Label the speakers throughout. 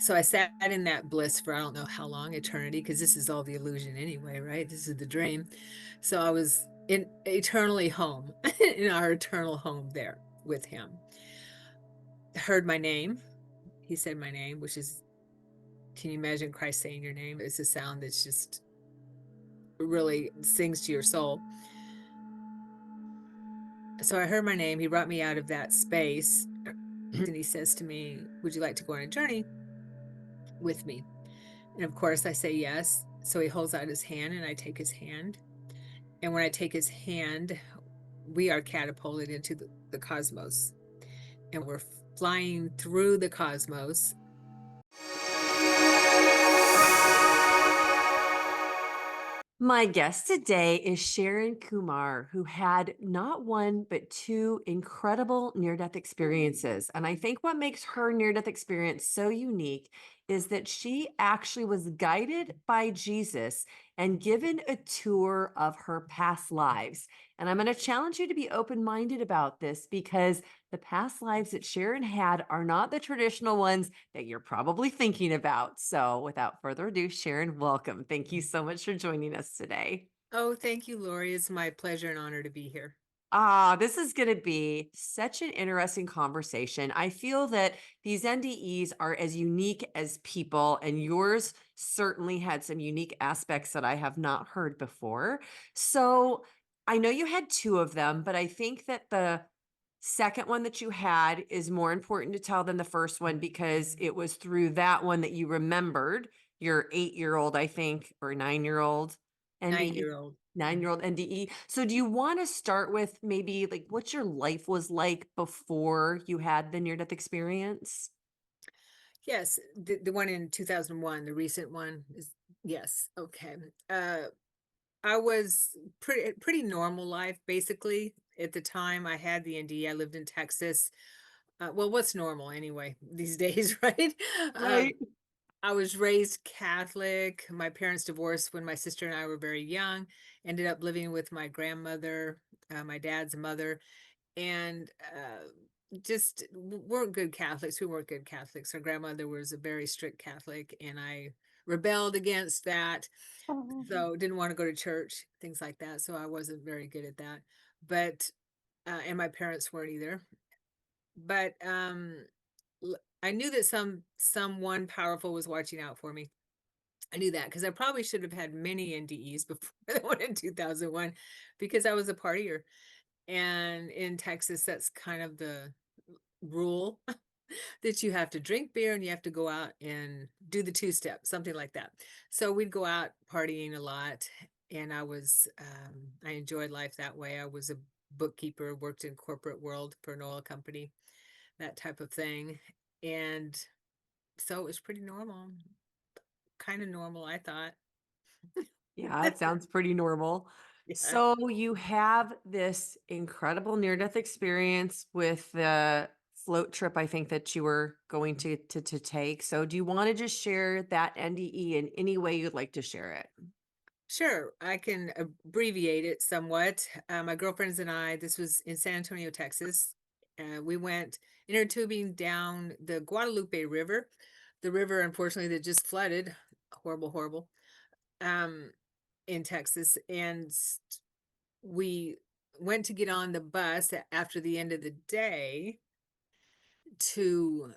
Speaker 1: So I sat in that bliss for I don't know how long, eternity, because this is all the illusion anyway, right? This is the dream. So I was in eternally home, in our eternal home there with him. Heard my name. He said my name, which is, can you imagine Christ saying your name? It's a sound that's just really sings to your soul. So I heard my name. He brought me out of that space and he says to me, would you like to go on a journey with me? And of course I say yes. So he holds out his hand and I take his hand. And when I take his hand, we are catapulted into the cosmos and we're flying through the cosmos.
Speaker 2: My guest today is Sharon Kumar, who had not one, but two incredible near death experiences. And I think what makes her near death experience so unique is that she actually was guided by Jesus and given a tour of her past lives. And I'm going to challenge you to be open minded about this because the past lives that Sharon had are not the traditional ones that you're probably thinking about. So, without further ado, Sharon, welcome. Thank you so much for joining us today.
Speaker 1: Oh, thank you, Laurie. It's my pleasure and honor to be here.
Speaker 2: This is going to be such an interesting conversation. I feel that these NDEs are as unique as people, and yours certainly had some unique aspects that I have not heard before. So I know you had two of them, but I think that the second one that you had is more important to tell than the first one because it was through that one that you remembered your 8-year old, I think, or 9-year old NDE.
Speaker 1: 9-year old.
Speaker 2: 9-year-old NDE. So do you want to start with maybe like what your life was like before you had the near death experience?
Speaker 1: Yes, the one in 2001, the recent one is yes. Okay. Uh I was pretty normal life basically. At the time I had the NDE, I lived in Texas. Well, what's normal anyway these days, right? Um,
Speaker 2: Right.
Speaker 1: I was raised Catholic. My parents divorced when my sister and I were very young. Ended up living with my grandmother, my dad's mother, and just weren't good Catholics. We weren't good Catholics. Her grandmother was a very strict Catholic, and I rebelled against that. So didn't want to go to church, things like that. So I wasn't very good at that. But and my parents weren't either. But I knew that someone powerful was watching out for me. I knew that because I probably should have had many NDEs before the one in 2001 because I was a partier. And in Texas, that's kind of the rule that you have to drink beer and you have to go out and do the two-step, something like that. So we'd go out partying a lot, and I enjoyed life that way. I was a bookkeeper, worked in corporate world for an oil company, that type of thing. And so it was pretty normal, kind of normal, I thought.
Speaker 2: Yeah, it sounds pretty normal.
Speaker 1: Yeah.
Speaker 2: So you have this incredible near death experience with the float trip I think that you were going to take. So do you want to just share that NDE in any way you'd like to share it?
Speaker 1: Sure, I can abbreviate it somewhat. My girlfriends and I, this was in San Antonio, Texas. We went inner tubing down the Guadalupe River, the river, unfortunately, that just flooded. Horrible, horrible. Um, in Texas, and we went to get on the bus after the end of the day to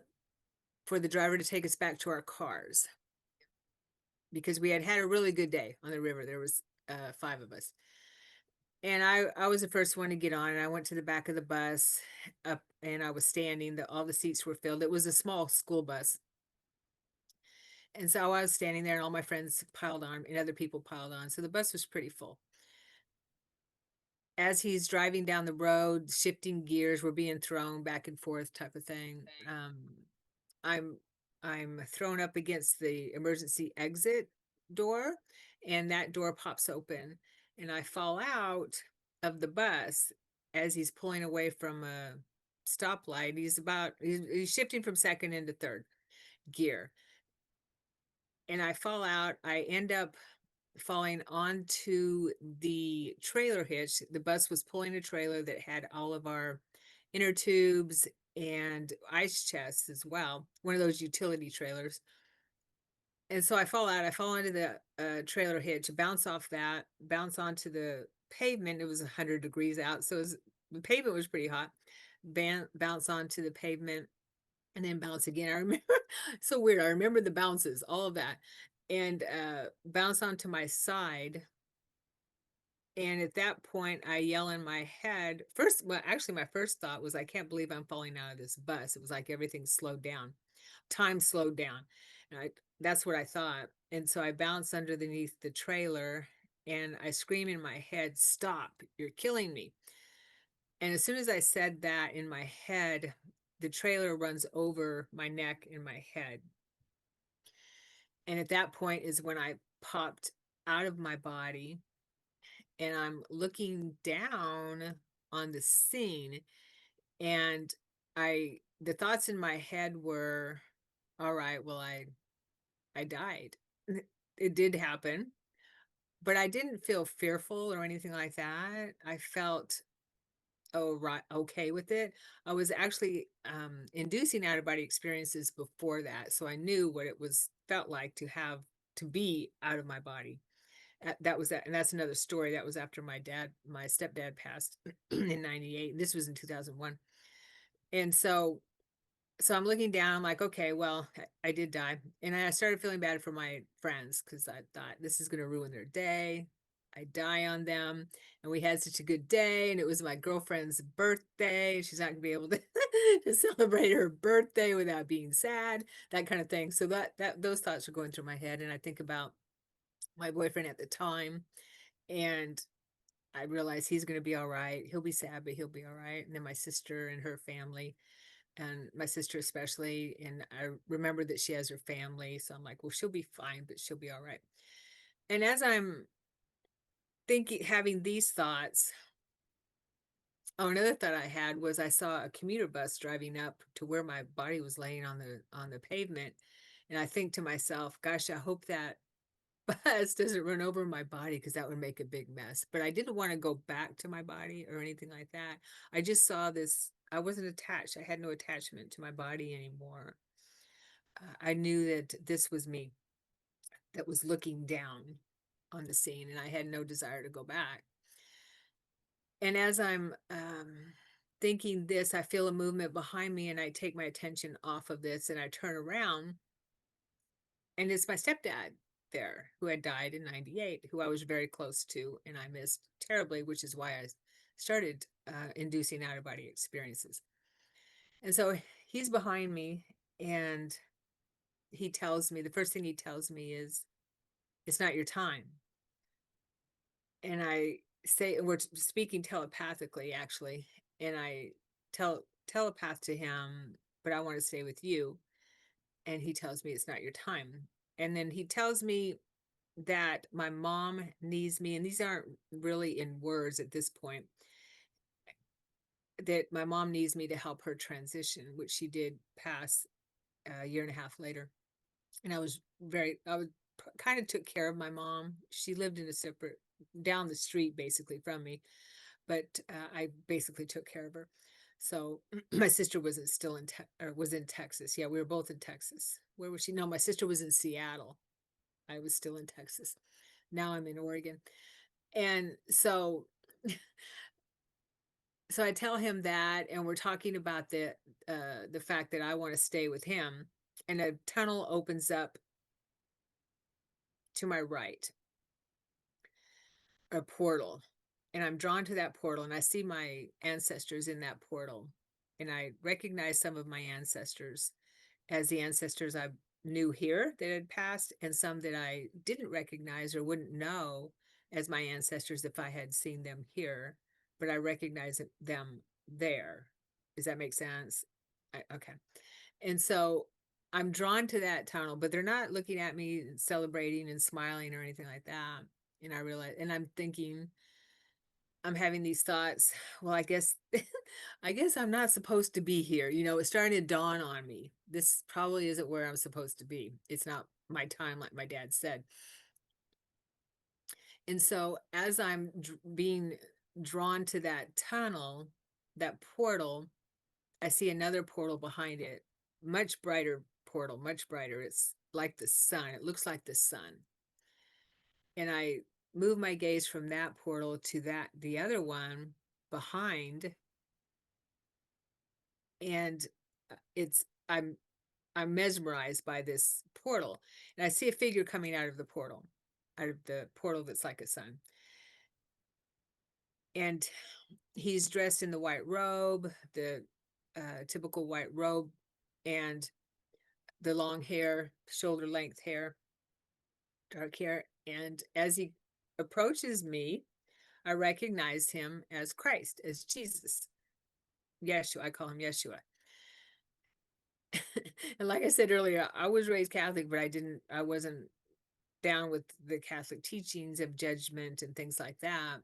Speaker 1: for the driver to take us back to our cars because we had had a really good day on the river. There was five of us. And I was the first one to get on, and I went to the back of the bus up, and I was standing. All the seats were filled. It was a small school bus, and so I was standing there, and all my friends piled on, and other people piled on. So the bus was pretty full. As he's driving down the road, shifting gears, we're being thrown back and forth, type of thing. I'm I'm thrown up against the emergency exit door, and that door pops open, and I fall out of the bus as he's pulling away from a stoplight. He's shifting from second into third gear, and I fall out. I end up falling onto the trailer hitch. The bus was pulling a trailer that had all of our inner tubes and ice chests as well, one of those utility trailers. And so I fall out. I fall into the trailer hitch, bounce off that, bounce onto the pavement. It was 100 degrees out, so the pavement was pretty hot. Bounce onto the pavement and then bounce again. I remember, so weird. I remember the bounces, all of that, and bounce onto my side. And at that point, I yell in my head. First, well, actually, my first thought was, I can't believe I'm falling out of this bus. It was like everything slowed down, time slowed down. And that's what I thought. And so I bounce underneath the trailer and I scream in my head, "Stop, you're killing me." And as soon as I said that in my head, the trailer runs over my neck and my head. And at that point is when I popped out of my body and I'm looking down on the scene, and the thoughts in my head were, all right, well, I died. It did happen, but I didn't feel fearful or anything like that. I felt, oh, right, okay with it. I was actually inducing out of body experiences before that, so I knew what it was felt like to be out of my body. That was that, and that's another story. That was after my stepdad passed in '98. This was in 2001, and so I'm looking down. I'm like, okay, well, I did die, and I started feeling bad for my friends because I thought this is going to ruin their day. I die on them, and we had such a good day, and it was my girlfriend's birthday. She's not going to be able to to celebrate her birthday without being sad, that kind of thing. So that those thoughts are going through my head, and I think about my boyfriend at the time, and I realize he's going to be all right. He'll be sad, but he'll be all right. And then my sister and her family, and my sister especially. And I remember that she has her family. So I'm like, well, she'll be fine, but she'll be all right. And as I'm thinking, having these thoughts, oh, another thought I had was I saw a commuter bus driving up to where my body was laying on the pavement. And I think to myself, gosh, I hope that bus doesn't run over my body because that would make a big mess. But I didn't want to go back to my body or anything like that. I just saw this. I wasn't attached. I had no attachment to my body anymore. I knew that this was me that was looking down on the scene, and I had no desire to go back. And as I'm thinking this, I feel a movement behind me, and I take my attention off of this, and I turn around, and it's my stepdad there who had died in '98, who I was very close to and I missed terribly, which is why I started inducing out of body experiences. And so he's behind me, and he tells me, the first thing he tells me is, "It's not your time." And I say, and we're speaking telepathically actually, and I telepath to him, "But I want to stay with you." And he tells me, "It's not your time." And then he tells me that my mom needs me, and these aren't really in words at this point, that my mom needs me to help her transition, which she did pass a year and a half later. And I was kind of took care of my mom. She lived in a separate, down the street basically from me, but I basically took care of her. So my sister wasn't still or was in Texas. Yeah, we were both in Texas. Where was she? No, my sister was in Seattle. I was still in Texas. Now I'm in Oregon. And so I tell him that, and we're talking about the fact that I want to stay with him, and a tunnel opens up to my right, a portal, and I'm drawn to that portal, and I see my ancestors in that portal, and I recognize some of my ancestors as the ancestors I knew here that had passed, and some that I didn't recognize or wouldn't know as my ancestors if I had seen them here, but I recognize them there. Does that make sense? Okay. And so I'm drawn to that tunnel, but they're not looking at me celebrating and smiling or anything like that. And I realize, and I'm thinking, I'm having these thoughts, well, I guess I guess I'm not supposed to be here. It's starting to dawn on me. This probably isn't where I'm supposed to be. It's not my time, like my dad said. And so as I'm being drawn to that tunnel, that portal, I see another portal behind it, much brighter portal, much brighter. It's like the sun. It looks like the sun. And I move my gaze from that portal to the other one behind, and it's I'm mesmerized by this portal, and I see a figure coming out of the portal that's like a sun, and he's dressed in the white robe, the typical white robe, and the long hair, shoulder length hair, dark hair, and as he approaches me, I recognize him as Christ, as Jesus, Yeshua. I call him Yeshua. And like I said earlier, I was raised Catholic, but I wasn't down with the Catholic teachings of judgment and things like that.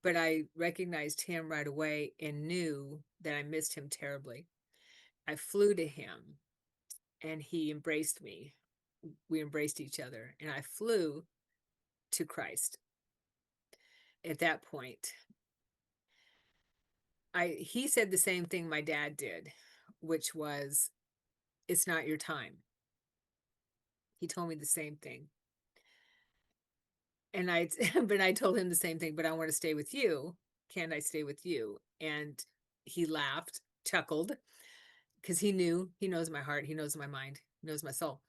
Speaker 1: But I recognized him right away and knew that I missed him terribly. I flew to him and he embraced me. We embraced each other, and I flew to Christ at that point. He said the same thing my dad did, which was, it's not your time. He told me the same thing. And but I told him the same thing, but I want to stay with you. Can't I stay with you? And he laughed, chuckled, because he knows my heart, he knows my mind, he knows my soul.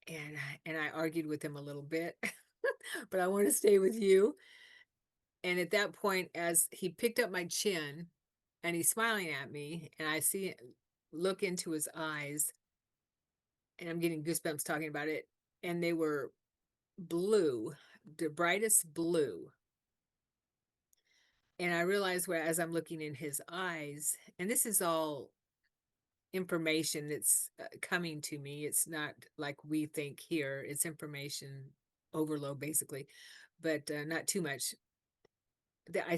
Speaker 1: And I argued with him a little bit, but I want to stay with you. And at that point, as he picked up my chin and he's smiling at me, and I look into his eyes, and I'm getting goosebumps talking about it, and they were blue, the brightest blue. And I realized, where as I'm looking in his eyes, and this is all information that's coming to me. It's not like we think here. It's information overload, basically, but not too much. That I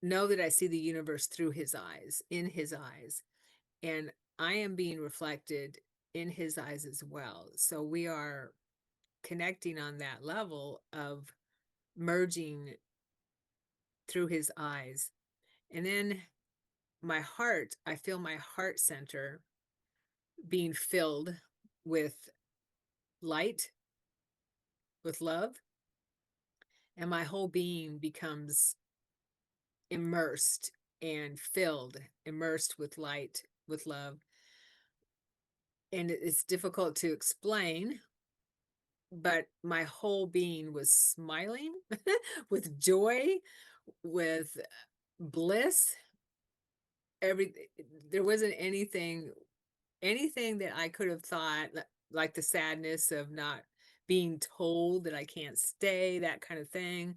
Speaker 1: know that I see the universe through his eyes, in his eyes, and I am being reflected in his eyes as well. So we are connecting on that level of merging through his eyes. And then I feel my heart center being filled with light, with love, and my whole being becomes immersed and filled, immersed with light, with love. And it's difficult to explain, but my whole being was smiling with joy, with bliss. Every There wasn't anything that I could have thought, like the sadness of not being told that I can't stay, that kind of thing,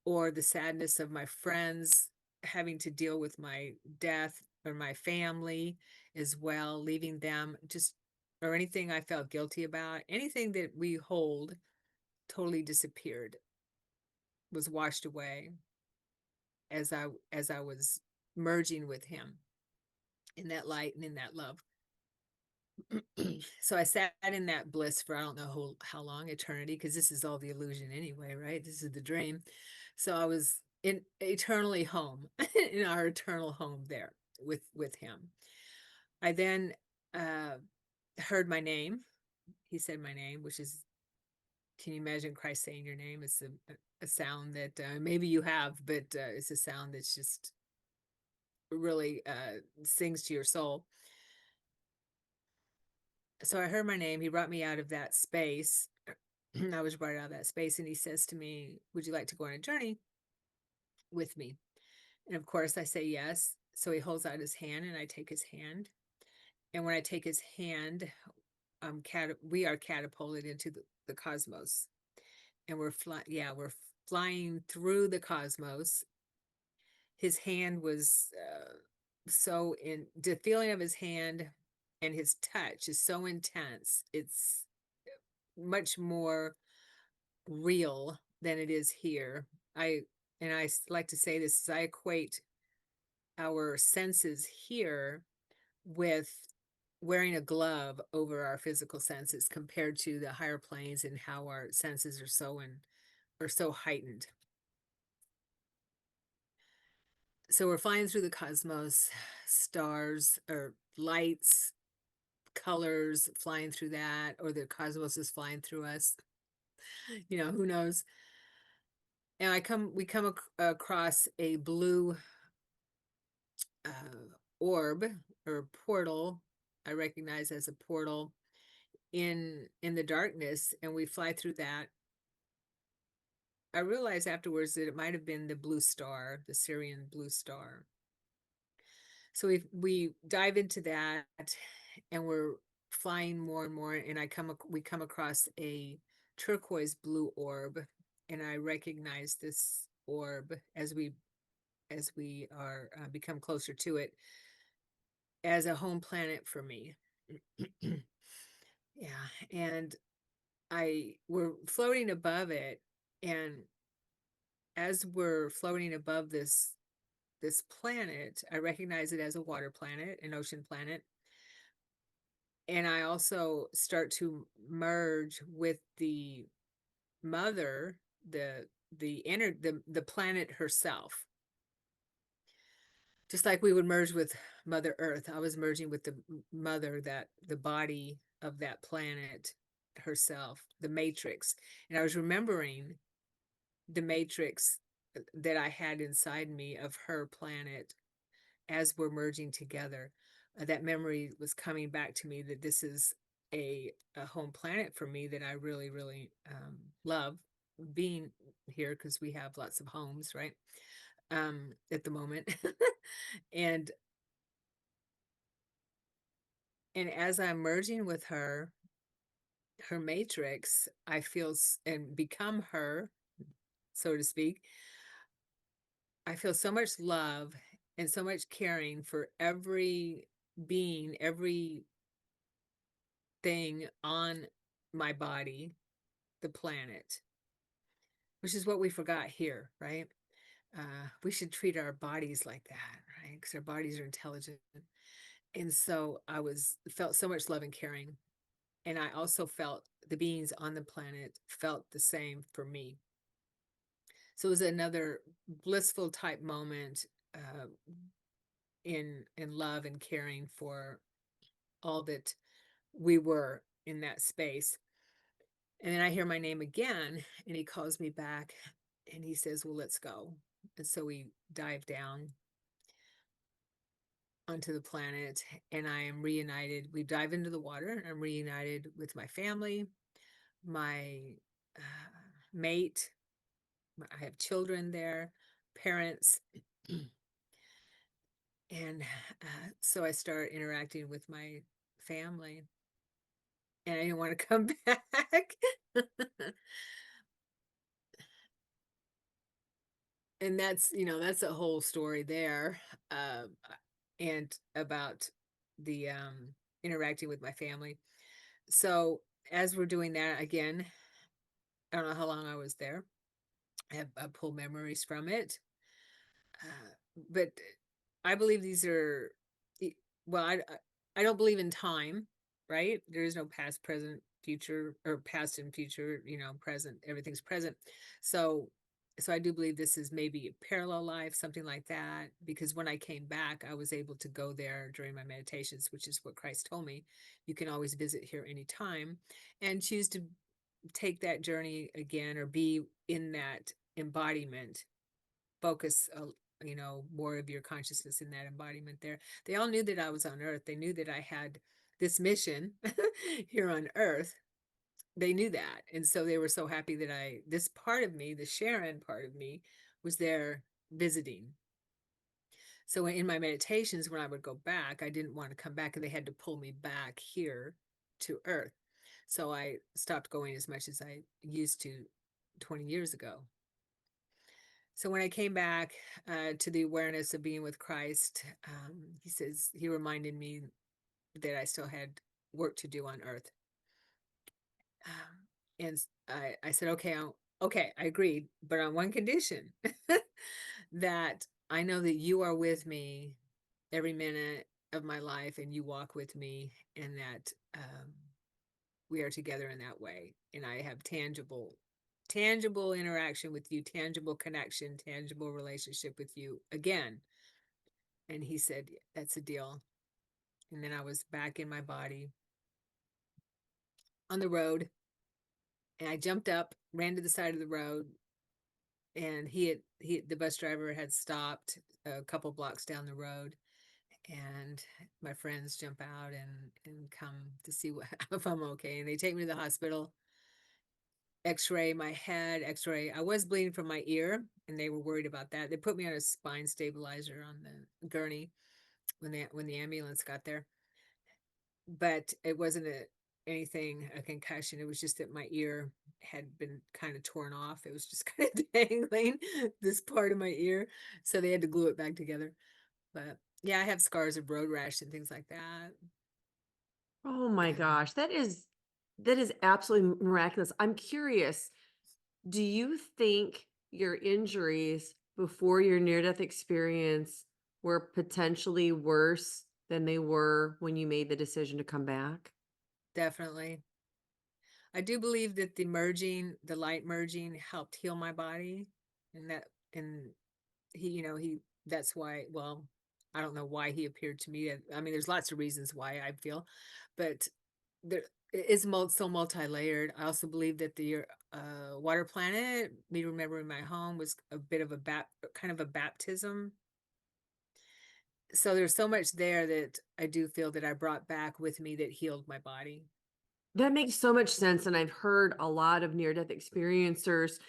Speaker 1: or the sadness of my friends having to deal with my death, or my family as well, leaving them, just, or anything I felt guilty about, anything that we hold totally disappeared, was washed away as I was merging with him in that light and in that love. So I sat in that bliss for, I don't know how long, eternity, because this is all the illusion anyway, right? This is the dream. So I was in eternally home, in our eternal home there with him. I then heard my name. He said my name, which is, can you imagine Christ saying your name? It's a sound that maybe you have, but it's a sound that's just really sings to your soul. So I heard my name. He brought me out of that space. I was brought out of that space, and he says to me, would you like to go on a journey with me? And of course, I say yes. So he holds out his hand, and I take his hand. And when I take his hand, we are catapulted into the cosmos, and we're flying through the cosmos. His hand was so in the feeling of his hand, and his touch is so intense. It's much more real than it is here. I like to say this, I equate our senses here with wearing a glove over our physical senses, compared to the higher planes, and how our senses are so heightened. So we're flying through the cosmos, stars or lights colors flying through that, or the cosmos is flying through us. Who knows? And we come across a blue orb or portal. I recognize as a portal in the darkness, and we fly through that. I realized afterwards that it might have been the blue star, the Syrian blue star. So we dive into that, and we're flying more and more, and we come across a turquoise blue orb, and I recognize this orb as we are become closer to it as a home planet for me. Yeah, and we're floating above it, and as we're floating above this planet, I recognize it as a water planet, an ocean planet. And I also start to merge with the mother, the planet herself. Just like we would merge with Mother Earth, I was merging with the mother, that the body of that planet herself, the matrix. And I was remembering the matrix that I had inside me of her planet as we're merging together. That memory was coming back to me, that this is a home planet for me, that I really, really love being here, because we have lots of homes, right? At the moment. and and as I'm merging with her matrix, I feel and become her, so to speak. I feel so much love and so much caring for every being, every thing on my body, the planet, which is what we forgot here, right? We should treat our bodies like that, right? Because our bodies are intelligent. And so felt so much love and caring. And I also felt the beings on the planet felt the same for me. So it was another blissful type moment in love and caring for all that we were in that space. And then I hear my name again, and he calls me back, and he says, well, let's go. And so we dive down onto the planet, and I am reunited. We dive into the water, and I'm reunited with my family, my mate. I have children there, parents. And so I start interacting with my family, and I didn't want to come back. And that's a whole story there, uh, and about the interacting with my family. So as we're doing that again, I don't know how long I was there. I pull memories from it, but I believe these are, well, I don't believe in time, right? There is no past, present, future, or past and future, present, everything's present. So, so I do believe this is maybe a parallel life, something like that, because when I came back, I was able to go there during my meditations, which is what Christ told me. You can always visit here anytime and choose to take that journey again, or be in that embodiment, focus more of your consciousness in that embodiment there. They all knew that I was on earth. They knew that I had this mission here on earth. They knew that, and so they were so happy that this part of me, the Sharon part of me, was there visiting. So in my meditations, when I would go back, I didn't want to come back, and they had to pull me back here to earth. So I stopped going as much as I used to 20 years ago. So when I came back to the awareness of being with Christ, he reminded me that I still had work to do on earth. And I said, okay, I agreed, but on one condition, that I know that you are with me every minute of my life, and you walk with me, and that we are together in that way. And I have tangible interaction with you, tangible connection, tangible relationship with you again. And he said, that's a deal. And then I was back in my body, on the road, and I jumped up, ran to the side of the road, and the bus driver had stopped a couple blocks down the road, and my friends jump out and come to see what if I'm okay, and they take me to the hospital, x-ray my head, x-ray. I was bleeding from my ear, and they were worried about that. They put me on a spine stabilizer on the gurney when the ambulance got there, but it wasn't a concussion. It was just that my ear had been kind of torn off. It was just kind of dangling this part of my ear, so they had to glue it back together. But yeah, I have scars of road rash and things like that.
Speaker 2: Oh my
Speaker 1: Yeah,
Speaker 2: gosh, that is absolutely miraculous. I'm curious, do you think your injuries before your near-death experience were potentially worse than they were when you made the decision to come back?
Speaker 1: definitely. I do believe that the light merging helped heal my body, and that and he that's why, well, I don't know why he appeared to me. I mean, there's lots of reasons why I feel, but there it is so multi-layered. I also believe that the water planet, me remembering my home, was a bit of a kind of a baptism. So there's so much there that I do feel that I brought back with me that healed my body.
Speaker 2: That makes so much sense. And I've heard a lot of near death experiencers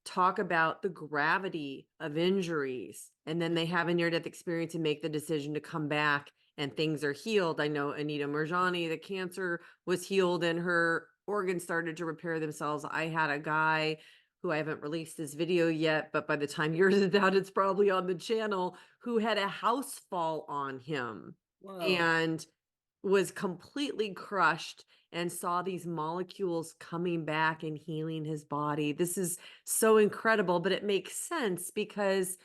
Speaker 2: talk about the gravity of injuries. And then they have a near death experience and make the decision to come back and things are healed. I know Anita Merjani, the cancer was healed and her organs started to repair themselves. I had a guy who I haven't released this video yet, but by the time yours is out, it's probably on the channel, who had a house fall on him
Speaker 1: Whoa.
Speaker 2: and was completely crushed and saw these molecules coming back and healing his body. This is so incredible, but it makes sense because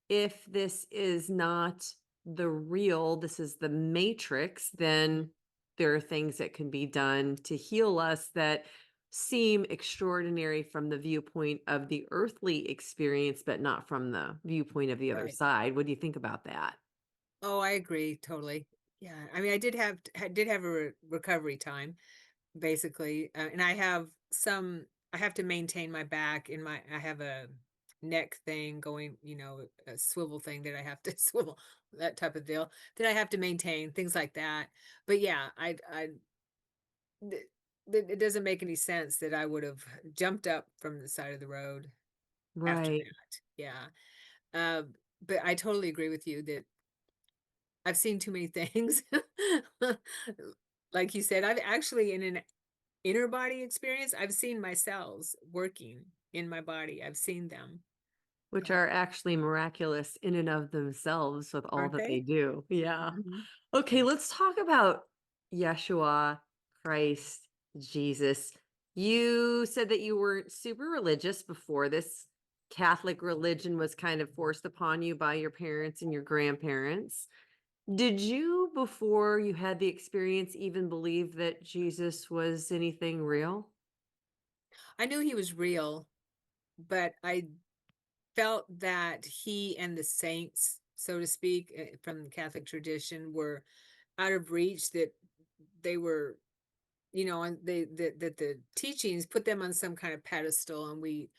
Speaker 2: if this is not the real, this is the matrix, then there are things that can be done to heal us that seem extraordinary from the viewpoint of the earthly experience, but not from the viewpoint of the other
Speaker 1: Right.
Speaker 2: side. What do you think about that?
Speaker 1: Oh, I agree totally. Yeah. I mean, I did have a recovery time basically, and I have to maintain my back in my I have a neck thing going, a swivel thing that I have to swivel, that type of deal that I have to maintain, things like that. But yeah, th- it doesn't make any sense that I would have jumped up from the side of the road after
Speaker 2: Right.
Speaker 1: that. Yeah. Uh, but I totally agree with you that I've seen too many things. Like you said, I've actually in an inner body experience, I've seen my cells working in my body. I've seen them.
Speaker 2: Which
Speaker 1: Yeah.
Speaker 2: are actually miraculous in and of themselves with all
Speaker 1: Aren't
Speaker 2: that they
Speaker 1: they?
Speaker 2: do. Yeah.
Speaker 1: Mhm.
Speaker 2: Okay,
Speaker 1: Yeah.
Speaker 2: let's talk about Yeshua, Christ, Jesus. You said that you weren't super religious before this Catholic religion was kind of forced upon you by your parents and your grandparents. Did you, before you had the experience, even believe that Jesus was anything real?
Speaker 1: I knew he was real, but I felt that he and the saints, so to speak, from the Catholic tradition were out of reach, that they were, and that the teachings put them on some kind of pedestal, and we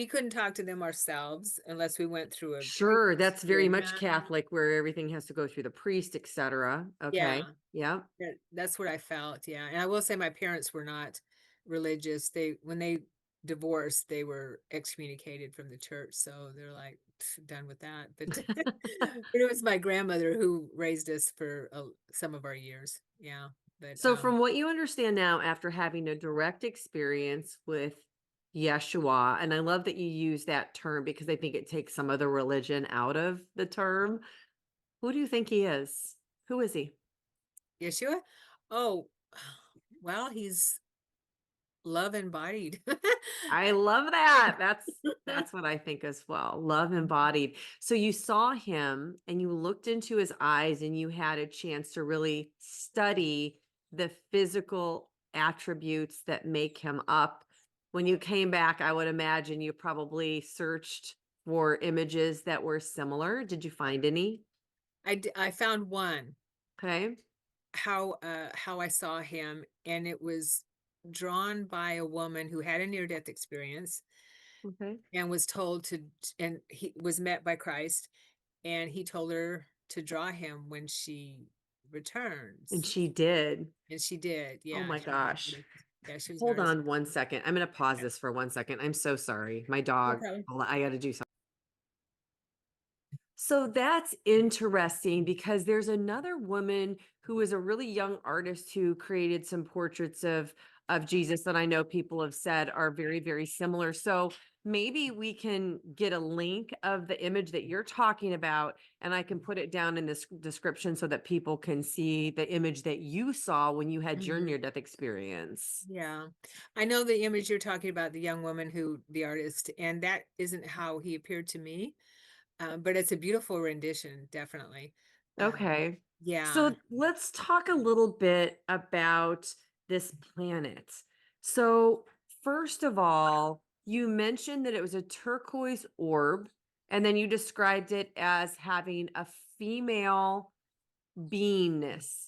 Speaker 1: couldn't talk to them ourselves unless we went through a
Speaker 2: Sure,
Speaker 1: priest
Speaker 2: that's
Speaker 1: or
Speaker 2: very
Speaker 1: a
Speaker 2: much
Speaker 1: nun.
Speaker 2: Catholic where everything has to go through the priest, etc.
Speaker 1: Yeah.
Speaker 2: Okay. Yeah.
Speaker 1: That's what I felt, yeah, and I will say my parents were not religious. When they divorced, they were excommunicated from the church, so they're like, "Pff, done with that," but but it was my grandmother who raised us for, some of our years, yeah, but,
Speaker 2: So from what you understand now after having a direct experience with Yeshua, and I love that you use that term because I think it takes some of the religion out of the term. Who do you think he is? Who is he?
Speaker 1: Yeshua? Oh, well, he's love embodied.
Speaker 2: I love that. That's what I think as well. Love embodied. So you saw him and you looked into his eyes and you had a chance to really study the physical attributes that make him up. When you came back, I would imagine you probably searched for images that were similar. Did you find any?
Speaker 1: I found one,
Speaker 2: Okay.
Speaker 1: how I saw him, and it was drawn by a woman who had a near-death experience
Speaker 2: Okay.
Speaker 1: and was told to, and he was met by Christ, and he told her to draw him when she
Speaker 2: And
Speaker 1: returns.
Speaker 2: she did.
Speaker 1: And she did.
Speaker 2: Oh
Speaker 1: Yeah,
Speaker 2: my
Speaker 1: she was
Speaker 2: gosh.
Speaker 1: yeah, she was
Speaker 2: Hold
Speaker 1: very
Speaker 2: on one second. I'm going to pause
Speaker 1: okay.
Speaker 2: this for 1 second. I'm so sorry. My
Speaker 1: No
Speaker 2: dog.
Speaker 1: problem.
Speaker 2: Hold on, I got to do something. So that's interesting because there's another woman who is a really young artist who created some portraits of Jesus that I know people have said are very, very similar. So maybe we can get a link of the image that you're talking about, and I can put it down in this description so that people can see the image that you saw when you had your
Speaker 1: Mhm.
Speaker 2: near-death experience.
Speaker 1: Yeah. I know the image you're talking about, the young woman who the artist, and that isn't how he appeared to me. But it's a beautiful rendition, definitely.
Speaker 2: Okay.
Speaker 1: Yeah.
Speaker 2: So let's talk a little bit about this planet. So, first of all, you mentioned that it was a turquoise orb, and then you described it as having a female beingness.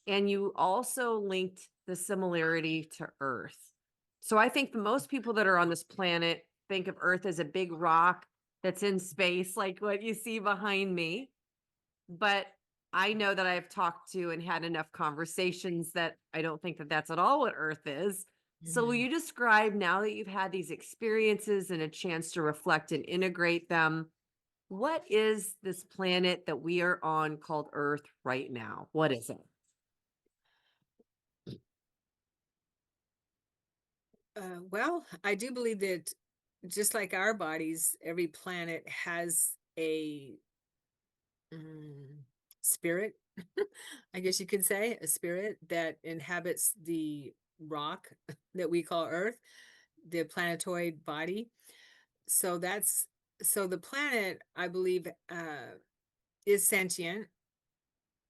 Speaker 2: And you also linked the similarity to Earth. So, I think the most people that are on this planet think of Earth as a big rock that's in space, like what you see behind me. But I know that I've talked to and had enough conversations that I don't think that that's at all what Earth is. So, will
Speaker 1: Mhm.
Speaker 2: you describe, now that you've had these experiences and a chance to reflect and integrate them, what is this planet that we are on called Earth right now? What is it?
Speaker 1: Well, I do believe that just like our bodies, every planet has a mm, spirit, I guess you could say, a spirit that inhabits the rock that we call Earth, the planetoid body. So that's so the planet, I believe, is sentient,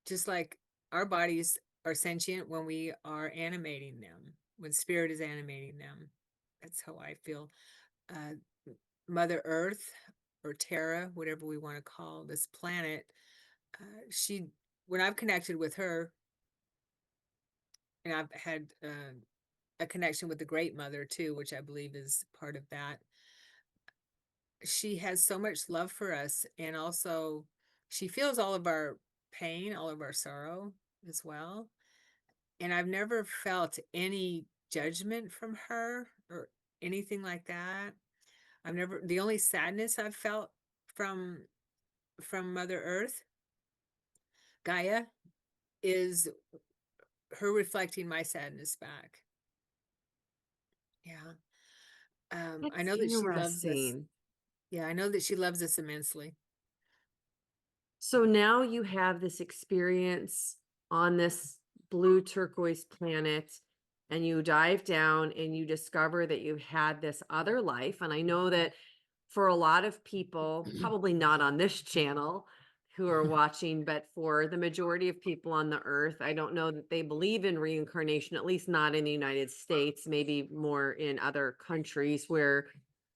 Speaker 1: just like our bodies are sentient when we are animating them, when spirit is animating them. That's how I feel. Uh, Mother Earth or Terra, whatever we want to call this planet, she, when I've connected with her, and I've had a connection with the Great Mother too, which I believe is part of that. She has so much love for us, and also she feels all of our pain, all of our sorrow as well. And I've never felt any judgment from her or anything like that. I've never, the only sadness I've felt from Mother Earth, Gaia, is her reflecting my sadness back. Yeah. I
Speaker 2: That's
Speaker 1: know that she loves us.
Speaker 2: interesting.
Speaker 1: Yeah, I know that she loves us immensely.
Speaker 2: So now you have this experience on this blue turquoise planet, and you dive down and you discover that you had this other life. And I know that for a lot of people, probably not on this channel who are watching, but for the majority of people on the earth, I don't know that they believe in reincarnation, at least not in the United States, maybe more in other countries where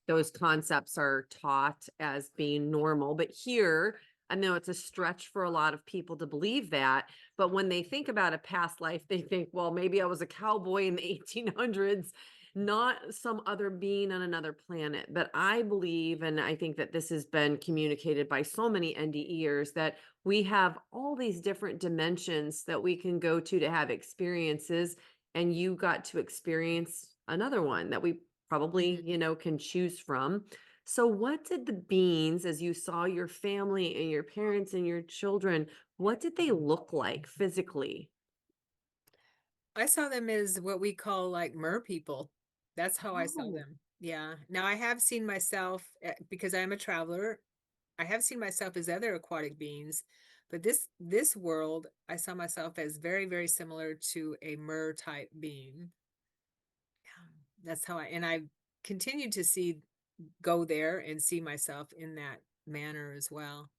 Speaker 2: those concepts are taught as being normal. But here, I know it's a stretch for a lot of people to believe that, but when they think about a past life, they think, well, maybe I was a cowboy in the 1800s, not some other being on another planet. But I believe, and I think that this has been communicated by so many NDEers, that we have all these different dimensions that we can go to have experiences. And you got to experience another one that we probably,
Speaker 1: Mhm.
Speaker 2: can choose from. So, what did the beings, as you saw your family and your parents and your children, what did they look like physically?
Speaker 1: I saw them as what we call like mer people. That's how I saw
Speaker 2: Oh,
Speaker 1: them. Yeah. Now I have seen myself because I am a traveler. I have seen myself as other aquatic beings, but this world, I saw myself as very, very similar to a mer type being. Yeah. That's how I continue to go there and see myself in that manner as well.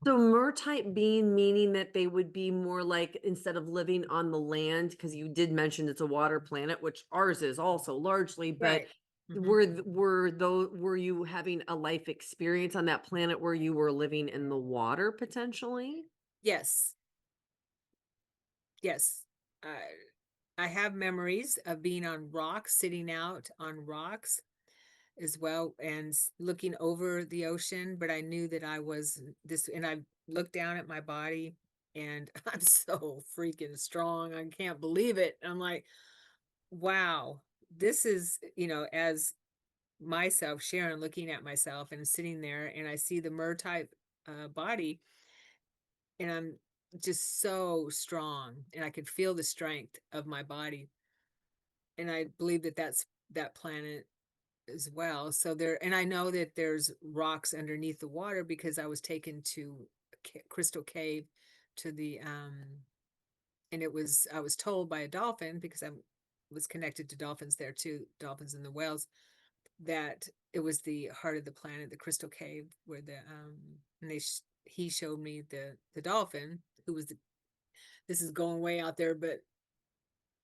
Speaker 2: so mer-type being, meaning that they would be more like, instead of living on the land, because you did mention it's a water planet, which ours is also largely, but
Speaker 1: Right. Hmm.
Speaker 2: were you having a life experience on that planet where you were living in the water potentially?
Speaker 1: Yes. Yes. I have memories of being on rocks, sitting out on rocks as well, and looking over the ocean. But I knew that I was this, and I looked down at my body, and I'm so freaking strong. I can't believe it. I'm like, wow, this is, as myself, Sharon, looking at myself and sitting there, and I see the mer type body, and I'm just so strong, and I could feel the strength of my body. And I believe that that's that planet as well. So there, and I know that there's rocks underneath the water because I was taken to Crystal Cave to the and I was told by a dolphin, because I was connected to dolphins there too, dolphins and the whales, that it was the heart of the planet, the Crystal Cave, where the and he showed me the dolphin, who was the, this is going way out there, but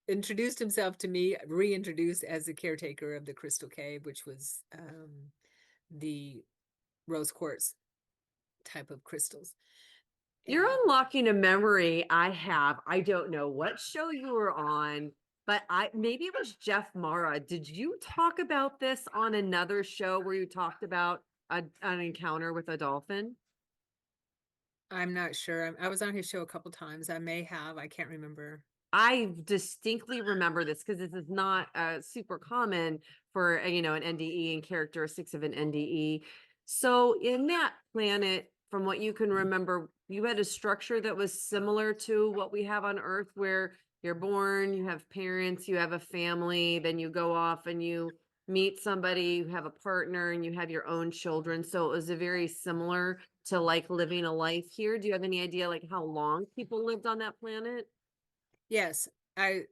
Speaker 1: introduced himself to me, reintroduced as the caretaker of the Crystal Cave, which was the rose quartz type of crystals.
Speaker 2: You're
Speaker 1: And
Speaker 2: unlocking a memory I have. I don't know what show you were on, but I maybe it was Jeff Mara. Did you talk about this on another show where you talked about an encounter with a dolphin?
Speaker 1: I'm not sure. I was on his show a couple times. I may have. I can't remember.
Speaker 2: I distinctly remember this because this is not super common for an NDE and characteristics of an NDE. So in that planet, from what you can remember, you had a structure that was similar to what we have on Earth, where you're born, you have parents, you have a family, then you go off and you meet somebody, you have a partner, and you have your own children. So it was a very similar to like living a life here. Do you have any idea like how long people lived on that planet?
Speaker 1: Yes, I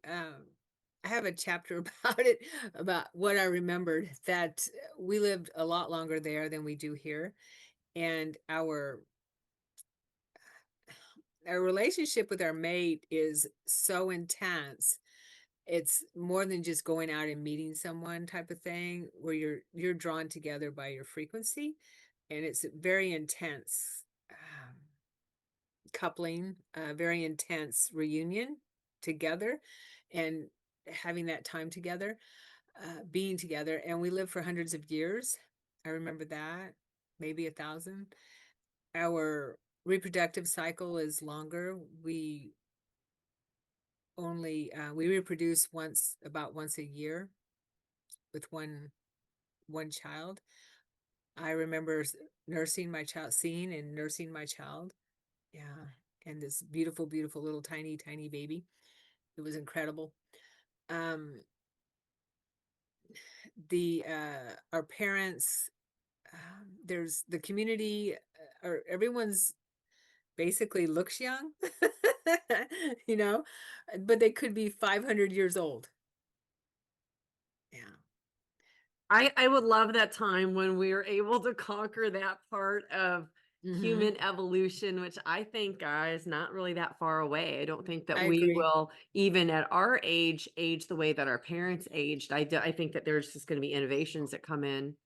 Speaker 1: have a chapter about it, about what I remembered, that we lived a lot longer there than we do here, and our relationship with our mate is so intense. It's more than just going out and meeting someone type of thing, where you're drawn together by your frequency, and it's very intense coupling, very intense reunion together, and having that time together, being together. And we lived for hundreds of years. I remember that, maybe 1,000. Our reproductive cycle is longer. We reproduce about once a year with one child. I remember nursing my child, seeing and nursing my child. Yeah. And this beautiful, beautiful little tiny, tiny baby. It was incredible. Um, the Our parents, there's the community, or everyone's basically looks young, you know, but they could be 500 years old. Yeah.
Speaker 2: I would love that time when we were able to conquer that part of
Speaker 1: Hmm.
Speaker 2: human evolution, which I think is not really that far away. I don't think that
Speaker 1: I
Speaker 2: we
Speaker 1: agree.
Speaker 2: will, even at our age the way that our parents aged. I think that there's just going to be innovations that come in.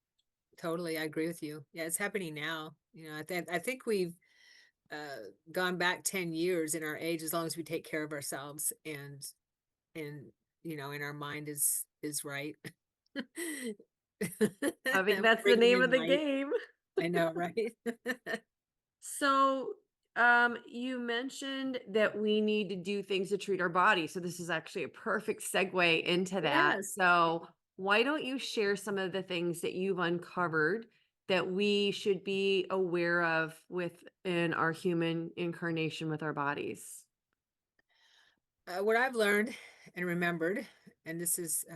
Speaker 1: Totally. I agree with you. Yeah, it's happening now. I think we've gone back 10 years in our age, as long as we take care of ourselves, and and our mind is right.
Speaker 2: I think that's the
Speaker 1: Bringing
Speaker 2: name
Speaker 1: in
Speaker 2: of the
Speaker 1: light.
Speaker 2: game.
Speaker 1: I know, right?
Speaker 2: So, you mentioned that we need to do things to treat our body. So this is actually a perfect segue into that.
Speaker 1: Yes.
Speaker 2: So why don't you share some of the things that you've uncovered that we should be aware of within our human incarnation with our bodies?
Speaker 1: What I've learned and remembered, and this is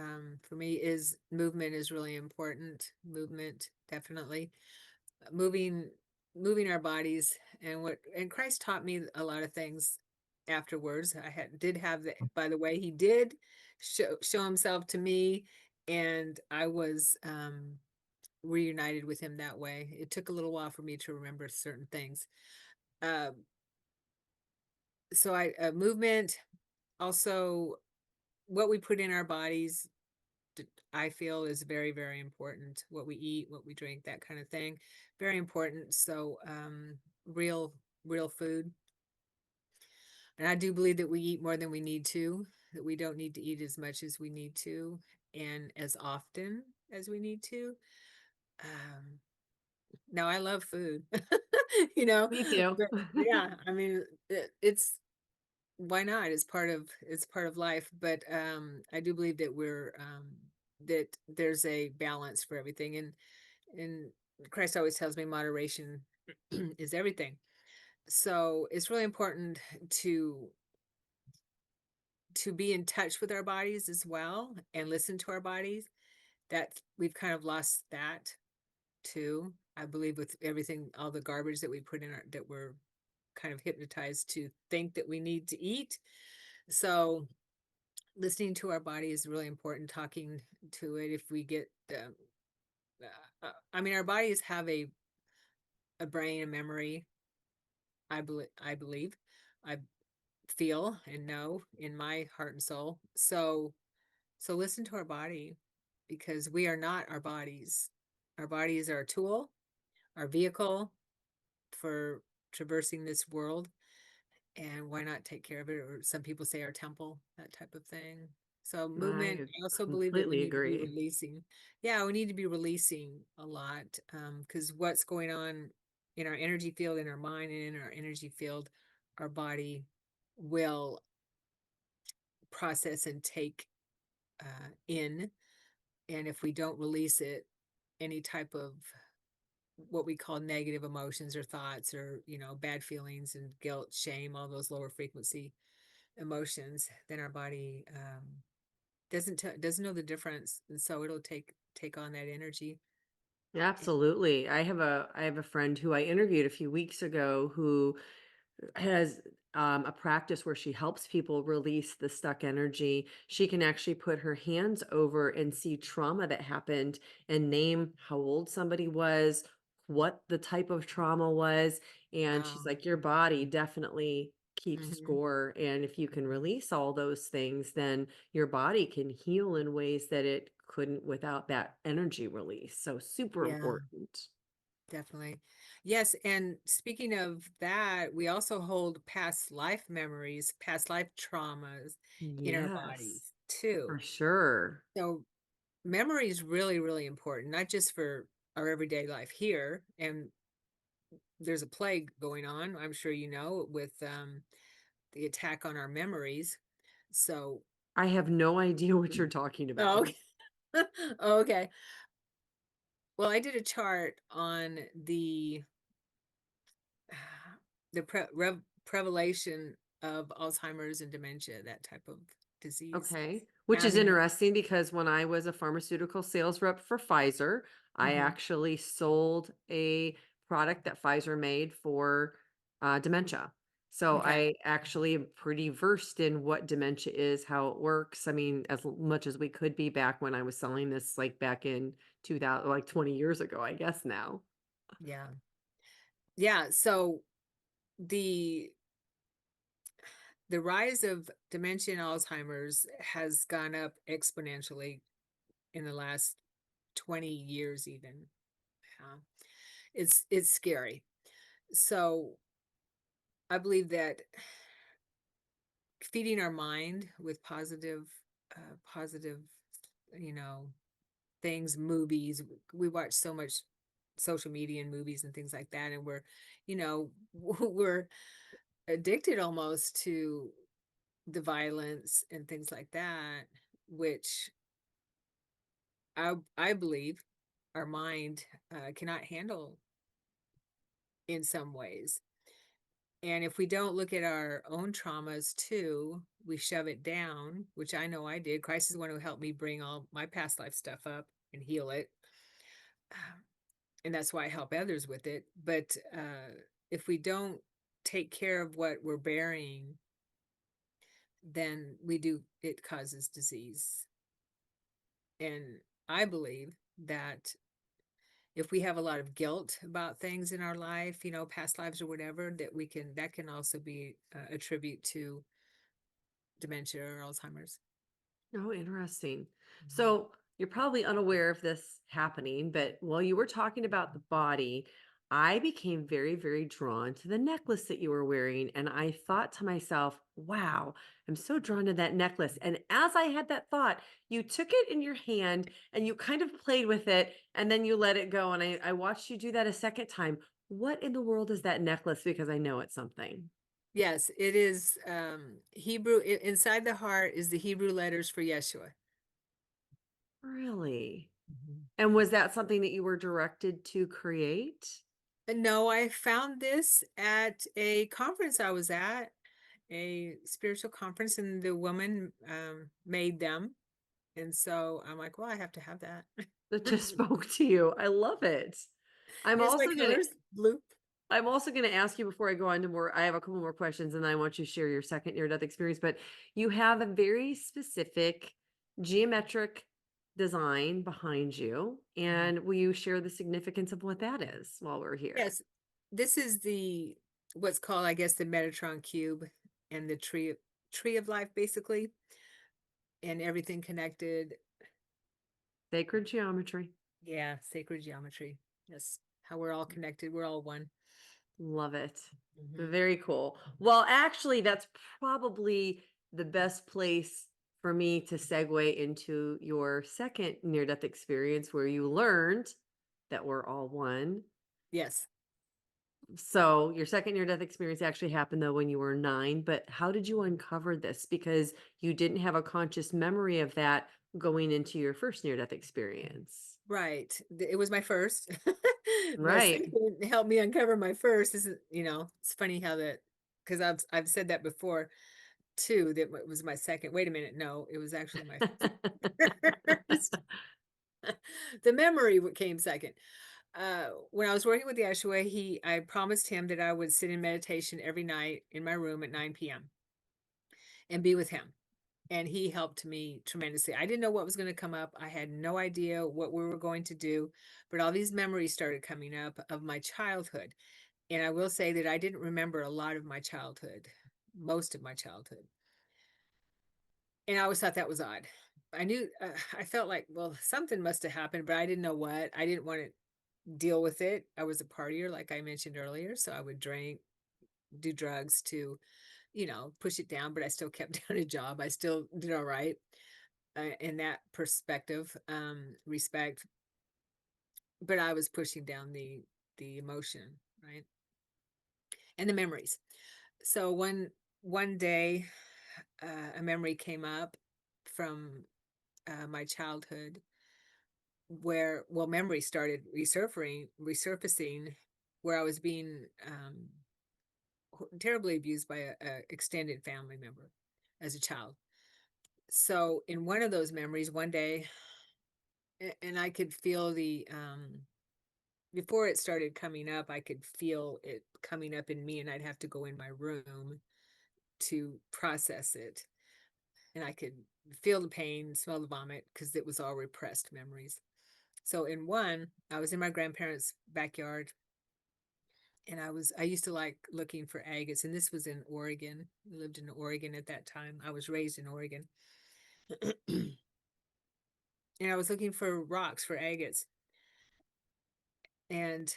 Speaker 1: for me, is movement is really important. Movement, definitely. Moving, moving our bodies, and Christ taught me a lot of things afterwards. Did have the, by the way, he did show himself to me, and I was reunited with him that way. It took a little while for me to remember certain things. Uh, so I movement, also what we put in our bodies, I feel is very, very important. What we eat, what we drink, that kind of thing, very important. So real food. And I do believe that we eat more than we need to, that we don't need to eat as much as we need to and as often as we need to. Um, Now I love food, you know,
Speaker 2: Me too.
Speaker 1: but yeah, I mean, it's why not? It's part of life. But I do believe that that there's a balance for everything, and Christ always tells me moderation is everything. So it's really important to be in touch with our bodies as well and listen to our bodies. That we've kind of lost that too. I believe with everything, all the garbage that we put in that we're kind of hypnotized to think that we need to eat. So listening to our body is really important. Talking to it, if we get, I mean, our bodies have a brain, a memory. I believe, I feel and know in my heart and soul. So listen to our body because we are not our bodies. Our bodies are a tool, our vehicle for traversing this world, and why not take care of it? Or some people say our temple, that type of thing. So movement,
Speaker 2: I
Speaker 1: I also believe that we
Speaker 2: completely
Speaker 1: need to be
Speaker 2: agree.
Speaker 1: releasing. Yeah, we need to be releasing a lot, because what's going on in our energy field, in our mind, and in our energy field, our body will process and take in. And if we don't release it, any type of what we call negative emotions or thoughts or, bad feelings and guilt, shame, all those lower frequency emotions, then our body doesn't know the difference, and so it'll take on that energy.
Speaker 2: Absolutely. I have a friend who I interviewed a few weeks ago who has a practice where she helps people release the stuck energy. She can actually put her hands over and see trauma that happened and name how old somebody was, what the type of trauma was. And she's
Speaker 1: Wow.
Speaker 2: like, your body definitely keeps
Speaker 1: Hmm.
Speaker 2: score. And if you can release all those things, then your body can heal in ways that it couldn't without that energy release. So super
Speaker 1: Yeah,
Speaker 2: important.
Speaker 1: definitely. Yes, and speaking of that, we also hold past life memories, past life traumas in our
Speaker 2: Yes,
Speaker 1: bodies too.
Speaker 2: for sure.
Speaker 1: So memory is really, really important, not just for our everyday life here. And there's a plague going on, I'm sure you know, with the attack on our memories. So,
Speaker 2: I have no idea what you're talking
Speaker 1: oh,
Speaker 2: about.
Speaker 1: okay. Oh, okay. Well, I did a chart on prevalation of Alzheimer's and dementia, that type of disease.
Speaker 2: Okay.
Speaker 1: And
Speaker 2: Which
Speaker 1: I
Speaker 2: is
Speaker 1: mean,
Speaker 2: interesting because when I was a pharmaceutical sales rep for Pfizer, I
Speaker 1: mhm,
Speaker 2: actually sold a product that Pfizer made for dementia. So
Speaker 1: okay,
Speaker 2: I actually am pretty versed in what dementia is, how it works. I mean, much as we could be back when I was selling this, like back in 2000, like 20 years ago, I guess now.
Speaker 1: yeah, yeah. So the the rise of dementia and Alzheimer's has gone up exponentially in the last 20 years, even. Yeah. It's scary. So I believe that feeding our mind with positive, you know, things, movies. We watch so much social media and movies and things like that, and we're addicted almost to the violence and things like that, which I believe our mind cannot handle in some ways. And if we don't look at our own traumas too, we shove it down, which I know I did. Christ is the one who helped me bring all my past life stuff up and heal it. And that's why I help others with it. But if we don't take care of what we're burying, then it causes disease. And I believe that if we have a lot of guilt about things in our life, past lives or whatever, that can also be a tribute to dementia or Alzheimer's.
Speaker 2: Oh, interesting.
Speaker 1: Mhm.
Speaker 2: So you're probably unaware of this happening, but while you were talking about the body, I became very, very drawn to the necklace that you were wearing. And I thought to myself, wow, I'm so drawn to that necklace. And as I had that thought, you took it in your hand and you kind of played with it and then you let it go. And I watched you do that a second time. What in the world is that necklace? Because I know it's something.
Speaker 1: Yes, it is Hebrew. Inside the heart is the Hebrew letters for Yeshua.
Speaker 2: Really?
Speaker 1: Mhm.
Speaker 2: And was that something that you were directed to create?
Speaker 1: And no, I found this at a conference I was at, a spiritual conference, and the woman made them. And so I'm like, well, I have to have that.
Speaker 2: That just spoke to you. I love it. I'm
Speaker 1: It's my
Speaker 2: also gonna
Speaker 1: colors, blue.
Speaker 2: I'm also gonna ask you before I go on to more, I have a couple more questions and then I want you to share your second near-death experience, but you have a very specific geometric design behind you.
Speaker 1: Mhm.
Speaker 2: And will you share the significance of what that is while we're here?
Speaker 1: Yes, this is the what's called, I guess, the Metatron cube and the tree of life, basically, and everything connected.
Speaker 2: Sacred geometry.
Speaker 1: Yeah, sacred geometry. Yes, how we're all connected. We're all one.
Speaker 2: Love it.
Speaker 1: Mhm.
Speaker 2: Very cool. Well, actually, that's probably the best place for me to segue into your second near death experience where you learned that we're all one.
Speaker 1: Yes.
Speaker 2: So, your second near death experience actually happened though when you were 9, but how did you uncover this? Because you didn't have a conscious memory of that going into your first near death experience.
Speaker 1: Right. It was my first. My
Speaker 2: Right.
Speaker 1: second helped me uncover my first. This is, it's funny how that, because I've said that before too, that it was my second. Wait a minute. No, it was actually my first. The memory came second. When I was working with Yeshua, I promised him that I would sit in meditation every night in my room at 9 p.m. and be with him. And he helped me tremendously. I didn't know what was going to come up. I had no idea what we were going to do, but all these memories started coming up of my childhood. And I will say that I didn't remember a lot of my childhood, most of my childhood. And I always thought that was odd. I knew, I felt like, well, something must have happened, but I didn't know what. I didn't want to deal with it. I was a partier, like I mentioned earlier. So I would drink, do drugs to, push it down, but I still kept doing a job. I still did all right in that perspective, respect. But I was pushing down the emotion, right, and the memories. So one day, a memory came up from my childhood where, well, memories started resurfacing, where I was being terribly abused by a extended family member as a child. So in one of those memories, one day, and I could feel the before it started coming up, I could feel it coming up in me, and I'd have to go in my room to process it. And I could feel the pain, smell the vomit, because it was all repressed memories. So in one, I was in my grandparents' backyard, and I used to like looking for agates, and this was in Oregon. I lived in Oregon at that time. I was raised in Oregon. And I was looking for rocks for agates, and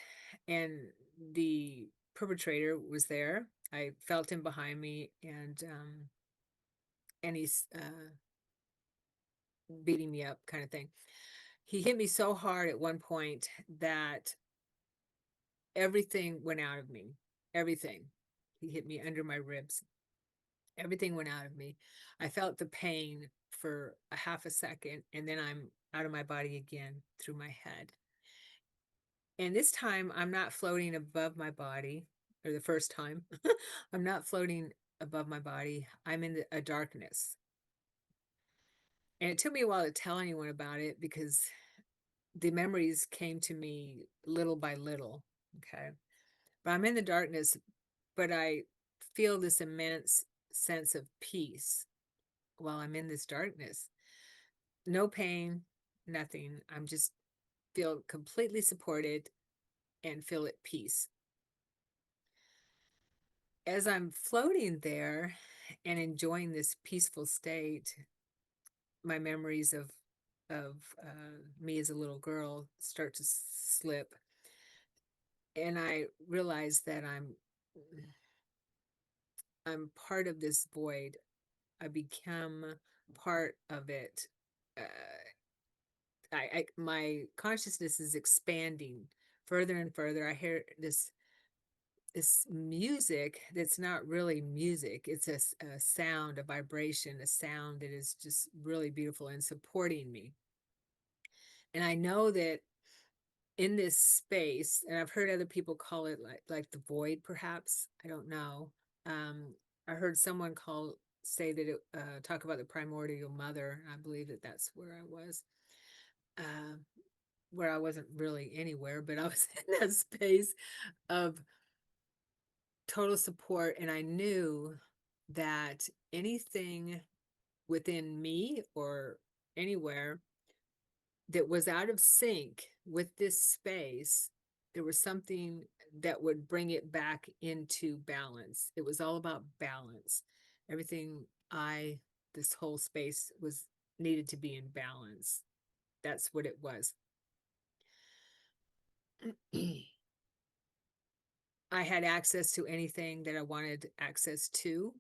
Speaker 1: and the perpetrator was there. I felt him behind me, and he's beating me up, kind of thing. He hit me so hard at one point that everything went out of me. Everything. He hit me under my ribs. Everything went out of me. I felt the pain for a half a second, and then I'm out of my body again through my head. And this time I'm not floating above my body, or the first time, I'm not floating above my body. I'm in a darkness. And it took me a while to tell anyone about it because the memories came to me little by little. Okay. But I'm in the darkness, but I feel this immense sense of peace while I'm in this darkness. No pain, nothing. I'm just feel completely supported and feel at peace. As I'm floating there and enjoying this peaceful state, my memories of me as a little girl start to slip. And I realized that I'm part of this void. I become part of it. Uh, my consciousness is expanding further and further. I hear this music that's not really music. It's a sound, a vibration, a sound that is just really beautiful and supporting me. And I know that in this space, and I've heard other people call it like the void, perhaps. I don't know. Um, I heard someone say that talk about the primordial mother. I believe that that's where I was. Uh, where I wasn't really anywhere, but I was in that space of total support. And I knew that anything within me or anywhere that was out of sync with this space, there was something that would bring it back into balance. It was all about balance. Everything this whole space was needed to be in balance. That's what it was. I had access to anything that I wanted access to,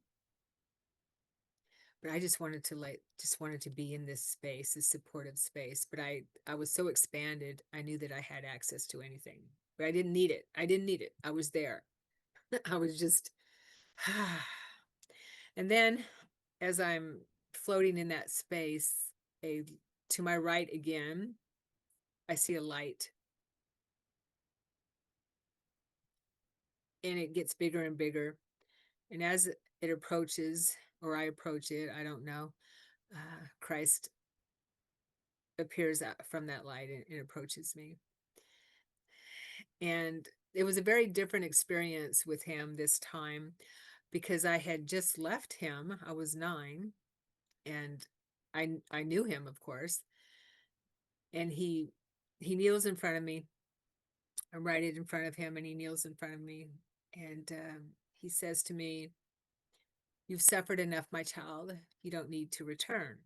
Speaker 1: but I just wanted to be in this space, this supportive space. But I was so expanded, I knew that I had access to anything, but I didn't need it. I didn't need it. I was there. I was just, and then as I'm floating in that space, a to my right again, I see a light, and it gets bigger and bigger. And as it approaches, or I approach it, I don't know, Christ appears out from that light and approaches me. And it was a very different experience with him this time because I had just left him. I was 9, and I knew him, of course. And he kneels in front of me. I'm right in front of him, and he kneels in front of me. And he says to me, "You've suffered enough, my child. You don't need to return."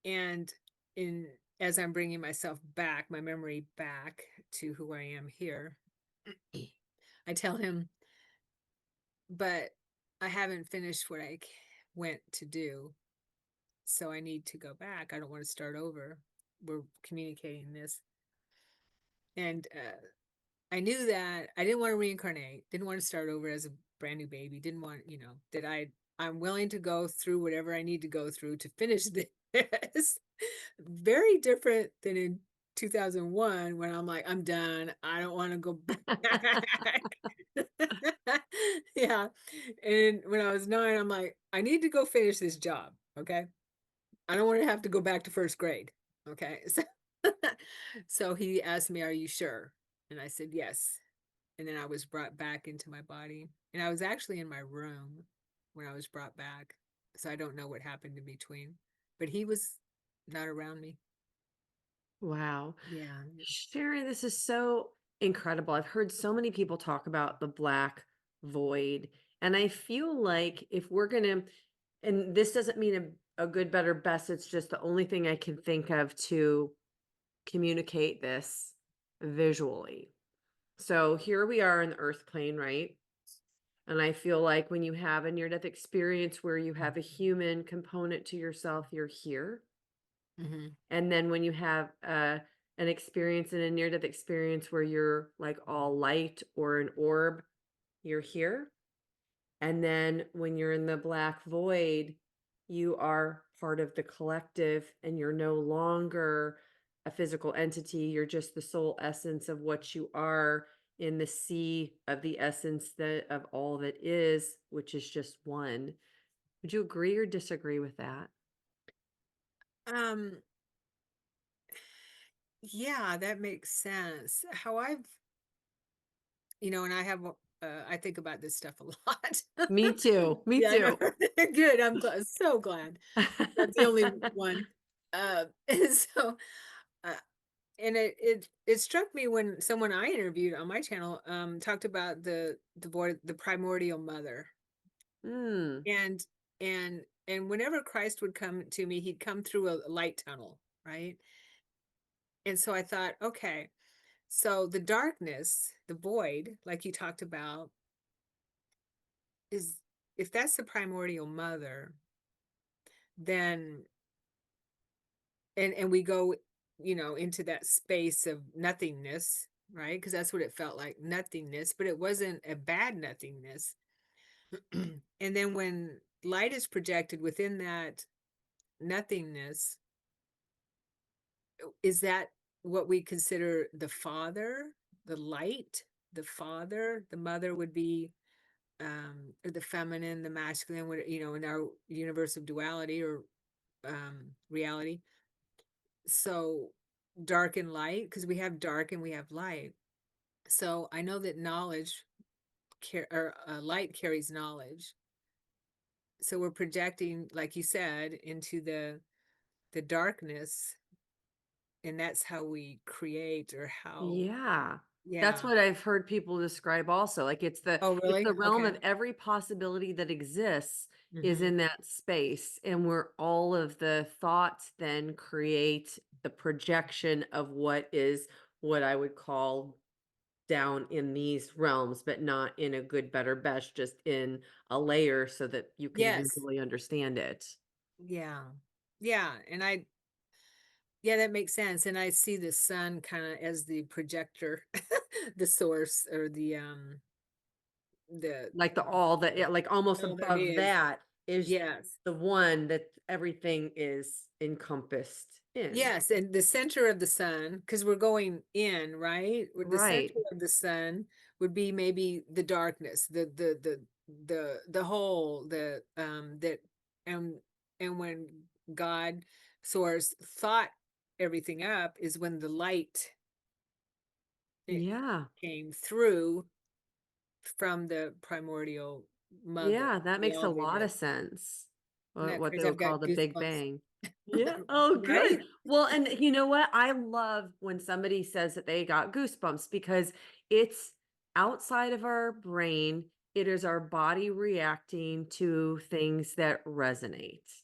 Speaker 1: And in as I'm bringing myself back, my memory back to who I am here, I tell him, but I haven't finished what I went to do. So I need to go back. I don't want to start over. We're communicating this. And I knew that I didn't want to reincarnate, didn't want to start over as a brand new baby, didn't want, that I'm willing to go through whatever I need to go through to finish this. Very different than in 2001 when I'm like, I'm done. I don't want to go back. Yeah. And when I was 9, I'm like, I need to go finish this job. Okay. I don't want to have to go back to first grade. Okay. So he asked me, "Are you sure?" And I said, "Yes." And then I was brought back into my body. And I was actually in my room when I was brought back. So I don't know what happened in between. But he was not around me.
Speaker 2: Wow.
Speaker 1: Yeah.
Speaker 2: Sharon, this is so incredible. I've heard so many people talk about the black void. And I feel like if we're going to, and this doesn't mean a good, better, best, it's just the only thing I can think of to communicate this visually. So here we are in the earth plane, right? And I feel like when you have a near death experience where you have a human component to yourself, you're here.
Speaker 1: Hmm.
Speaker 2: And then when you have an experience in a near death experience where you're like all light or an orb, you're here. And then when you're in the black void, you are part of the collective and you're no longer a physical entity. You're just the soul essence of what you are in the sea of the essence that of all that is, which is just one. Would you agree or disagree with that?
Speaker 1: Um, yeah, that makes sense. And I think about this stuff a lot.
Speaker 2: Me too. Me
Speaker 1: Yeah, I know.
Speaker 2: too.
Speaker 1: Good. I'm glad, so glad. Not the only one. And so, uh, and it struck me when someone I interviewed on my channel talked about the primordial mother,
Speaker 2: Mm.
Speaker 1: and and whenever Christ would come to me, he'd come through a light tunnel, right? And so I thought, okay, So the darkness, the void, like you talked about, is, if that's the primordial mother, then, and we go, into that space of nothingness, right? Because that's what it felt like, nothingness, but it wasn't a bad nothingness. And then when light is projected within that nothingness, is that what we consider the father, the light, the father? The mother would be, or the feminine, the masculine, would, in our universe of duality, or reality. So dark and light, because we have dark and we have light. So I know that knowledge, or light carries knowledge. So we're projecting, like you said, into the darkness, and that's how we create, or how.
Speaker 2: Yeah. That's
Speaker 1: Yeah.
Speaker 2: what I've heard people describe also. Like
Speaker 1: Oh,
Speaker 2: it's
Speaker 1: really?
Speaker 2: the realm
Speaker 1: Okay.
Speaker 2: of every possibility that exists is
Speaker 1: Hmm.
Speaker 2: in that space, and where all of the thoughts then create the projection of what I would call down in these realms, but not in a good, better, best, just in a layer so that you can
Speaker 1: Yes.
Speaker 2: visually understand it.
Speaker 1: Yeah. Yeah. Yeah, that makes sense. And I see the sun kind of as the projector, the source, or the
Speaker 2: Like the all that, yeah, like almost
Speaker 1: all that
Speaker 2: above
Speaker 1: is.
Speaker 2: that is
Speaker 1: Yes.
Speaker 2: the one that everything is encompassed in.
Speaker 1: Yes, and the center of the sun, because we're going in, right? The center
Speaker 2: Right.
Speaker 1: of the sun would be maybe the darkness, the whole, that, and and when God source thought everything up, is when the light, it
Speaker 2: Yeah.
Speaker 1: came through from the primordial mother,
Speaker 2: Yeah, that
Speaker 1: we
Speaker 2: makes
Speaker 1: all
Speaker 2: a
Speaker 1: get
Speaker 2: lot
Speaker 1: it.
Speaker 2: of sense.
Speaker 1: Isn't that
Speaker 2: What they
Speaker 1: crazy?
Speaker 2: would
Speaker 1: I've got
Speaker 2: call the Big
Speaker 1: goosebumps.
Speaker 2: Bang. Yeah. Oh, good.
Speaker 1: Right?
Speaker 2: Well, and you know what? I love when somebody says that they got goosebumps because it's outside of our brain. It is our body reacting to things that resonate.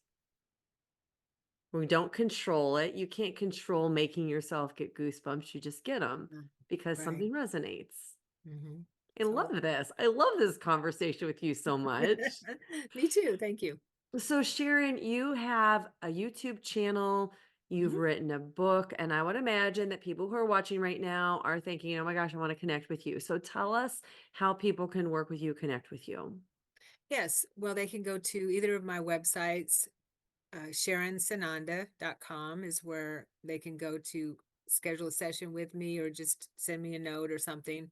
Speaker 2: We don't control it. You can't control making yourself get goosebumps. You just get them
Speaker 1: Mm.
Speaker 2: because
Speaker 1: Right.
Speaker 2: something resonates.
Speaker 1: Hmm.
Speaker 2: I love
Speaker 1: Totally.
Speaker 2: this. I love this conversation with you so much.
Speaker 1: Me too. Thank you.
Speaker 2: So, Sharon, you have a YouTube channel, you've
Speaker 1: Mhm.
Speaker 2: written a book, and I would imagine that people who are watching right now are thinking, oh my gosh, I want to connect with you. So, tell us how people can work with you, connect with you.
Speaker 1: Yes. Well, they can go to either of my websites. SharonSananda.com is where they can go to schedule a session with me, or just send me a note or something.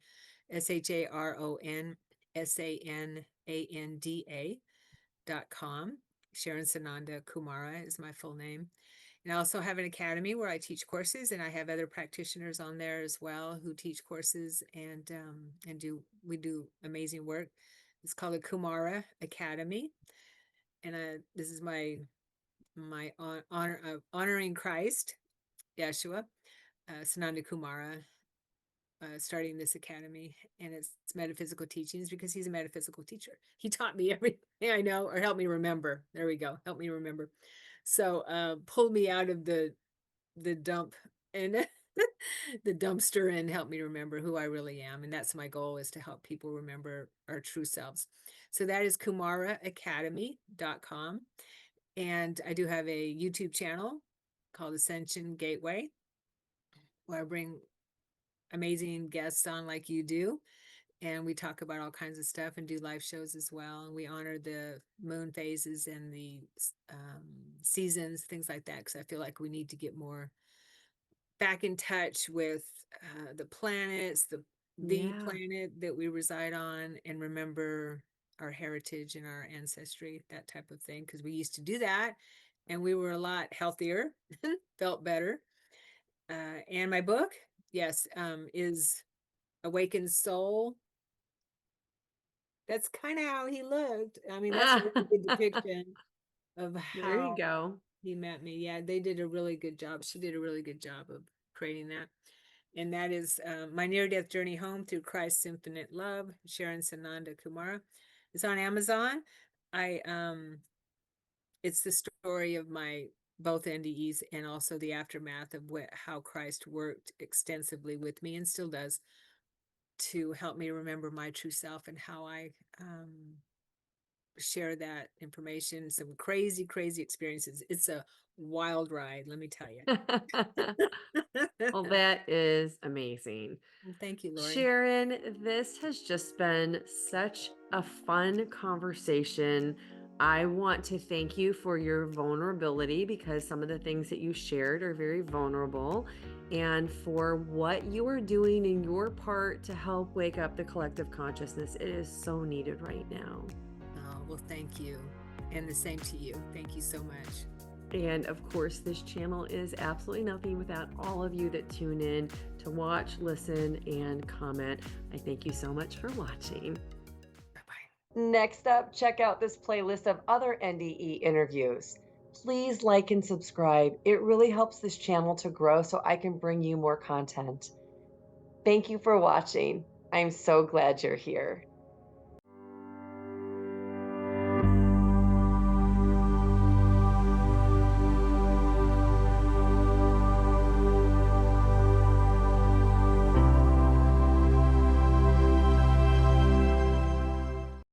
Speaker 1: SharonSananda.com. Sharon Sananda Kumara is my full name. And I also have an academy where I teach courses, and I have other practitioners on there as well who teach courses, and we do amazing work. It's called the Kumara Academy, and this is my honoring Christ, Yeshua, Sananda Kumara, starting this academy, and it's metaphysical teachings, because he's a metaphysical teacher. He taught me everything I know, or helped me remember. There we go. Help me remember. So pulled me out of the dump, and the dumpster, and help me remember who I really am. And that's my goal, is to help people remember our true selves. So that is kumaraacademy.com. And I do have a YouTube channel called Ascension Gateway, where I bring amazing guests on like you do. And we talk about all kinds of stuff, and do live shows as well. And we honor the moon phases and the seasons, things like that, because I feel like we need to get more back in touch with the planets, the
Speaker 2: Yeah.
Speaker 1: planet that we reside on, and remember our heritage and our ancestry, that type of thing, because we used to do that, and we were a lot healthier, felt better. And my book, yes, is Awakened Soul. That's kind of how he looked. I mean, that's a really good depiction of
Speaker 2: There you
Speaker 1: how
Speaker 2: go.
Speaker 1: he met me. Yeah, they did a really good job. She did a really good job of creating that. And that is My Near-Death Journey Home Through Christ's Infinite Love, Sharon Sananda Kumara. It's on Amazon. I It's the story of my both NDEs and also the aftermath of how Christ worked extensively with me and still does to help me remember my true self and how I share that information. Some crazy, crazy experiences. It's a wild ride, let me tell you.
Speaker 2: Well, that is amazing.
Speaker 1: Well, thank you, Laurie.
Speaker 2: Sharon, this has just been such a fun conversation. I want to thank you for your vulnerability because some of the things that you shared are very vulnerable, and for what you are doing in your part to help wake up the collective consciousness. It is so needed right now.
Speaker 1: Oh, well, thank you. And the same to you. Thank you so much.
Speaker 2: And of course, this channel is absolutely nothing without all of you that tune in to watch, listen, and comment. I thank you so much for watching.
Speaker 1: Bye bye.
Speaker 2: Next up, check out this playlist of other NDE interviews. Please like and subscribe. It really helps this channel to grow so I can bring you more content. Thank you for watching. I'm so glad you're here.